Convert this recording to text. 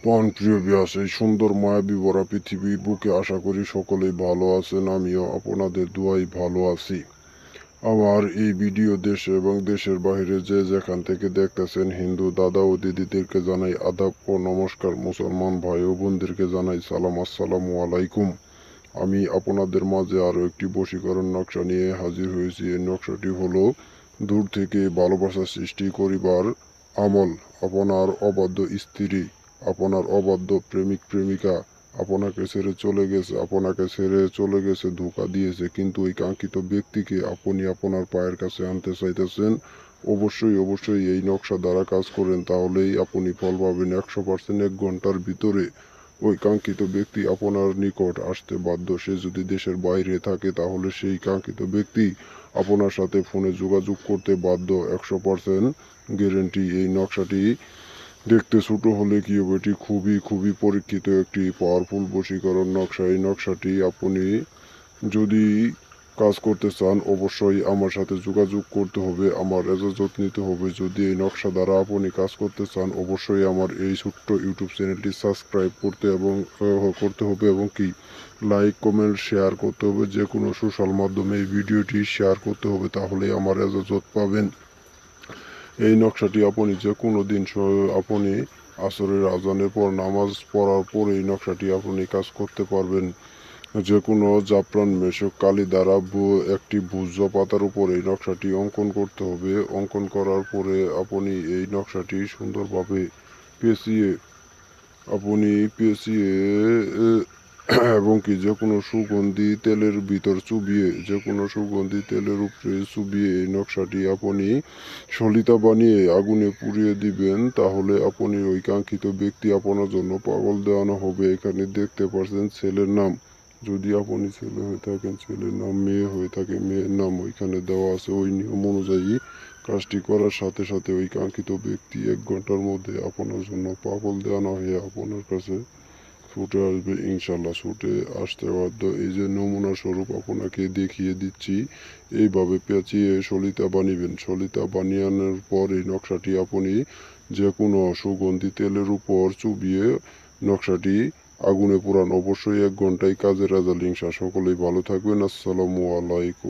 প্রাণপ্রিয় ভিউয়ার্স, এই সুন্দর মায়াবী ভরা পৃথিবী বুকে আশা করি সকলেই ভালো আছেন। আমিও আপনাদের দোয়ায় ভালো আছি। আমার এই ভিডিও দেশে এবং দেশের বাইরে যে যেখান থেকে দেখতেছেন, হিন্দু দাদা ও দিদিদেরকে জানাই আদাব ও নমস্কার। মুসলমান ভাই ও বোনদেরকে জানাই সালাম, আসসালামু আলাইকুম। আমি আপনাদের মাঝে আরও একটি বশীকরণ নকশা নিয়ে হাজির হয়েছি। এই নকশাটি হলো দূর থেকে ভালোবাসা সৃষ্টি করিবার আমল। আপনার অবাধ্য স্ত্রী, আপনার অবাধ্য প্রেমিক প্রেমিকা আপনাকে ছেড়ে চলে গেছে, ধোঁকা দিয়েছে, কিন্তু ওই কাঙ্ক্ষিত ব্যক্তিকে আপনি আপনার পায়ের কাছে আনতে চাইতেছেন। অবশ্যই এই নকশা দ্বারা কাজ করেন, তাহলেই আপনি ফল পাবেন 100%। 1 ঘন্টার ভিতরে ওই কাঙ্ক্ষিত ব্যক্তি আপনার নিকট আসতে বাধ্য। সে যদি দেশের বাইরে থাকে তাহলে সেই কাঙ্ক্ষিত ব্যক্তি আপনার সাথে ফোনে যোগাযোগ করতে বাধ্য। 100% গ্যারেন্টি। এই নকশাটি দেখতে ছোট হলে কি হবে, এটি খুবই পরীক্ষিত একটি পাওয়ারফুল বশীকরণ নকশা। এই নকশাটি আপনি যদি কাজ করতে চান অবশ্যই আমার সাথে যোগাযোগ করতে হবে, আমার এজাজত নিতে হবে। যদি এই নকশা দ্বারা আপনি কাজ করতে চান অবশ্যই আমার এই ছোট্ট ইউটিউব চ্যানেলটি সাবস্ক্রাইব করতে হবে এবং কি লাইক কমেন্ট শেয়ার করতে হবে। যে কোনো সোশ্যাল মাধ্যমে এই ভিডিওটি শেয়ার করতে হবে, তাহলে আমার এজাজত পাবেন। এই নকশাটি আপনি যে কোনো দিন আপনি আসরের আজানের পর নামাজ পড়ার পর এই নকশাটি আপনি কাজ করতে পারবেন। যে কোনো জাফরান মেশক কালি দ্বারা একটি ভুজ্য পাতার উপর এই নকশাটি অঙ্কন করতে হবে। অঙ্কন করার পরে আপনি এই নকশাটি সুন্দরভাবে পেঁচিয়ে পেঁচিয়ে এবং কি যে কোনো সুগন্ধি তেলের ভিতর চুবিয়ে, যে কোনো সুগন্ধি তেলের উপরে চুবিয়ে এই নকশাটি আপনি সলিতা বানিয়ে আগুনে পুড়িয়ে দিবেন। তাহলে আপনি ওই কাঙ্ক্ষিত ব্যক্তি আপনার জন্য পাগল দেওয়ানো হবে। এখানে দেখতে পাচ্ছেন ছেলের নাম, যদি আপনি ছেলে হয়ে থাকেন ছেলের নাম, মেয়ে হয়ে থাকে মেয়ের নাম ওইখানে দেওয়া আছে। ওই নিয়ম অনুযায়ী কাজটি করার সাথে সাথে ওই কাঙ্ক্ষিত ব্যক্তি 1 ঘন্টার মধ্যে আপনার জন্য পাগল দেওয়ানো হয়ে আপনার কাছে ছুটে আসবে। ইনশাল্লাহ ছুটে আসতে বাধ্য। এই যে নমুনা স্বরূপ আপনাকে দেখিয়ে দিচ্ছি, এইভাবে পেঁচিয়ে সলিতা বানিবেন। সলিতা বানিয়ানোর পর এই নকশাটি আপনি যে কোনো সুগন্ধি তেলের উপর চুবিয়ে নকশাটি আগুনে পোড়ান। অবশ্যই 1 ঘন্টায় কাজের রেজাল্ট। সকলেই ভালো থাকবেন। আসসালামু আলাইকুম।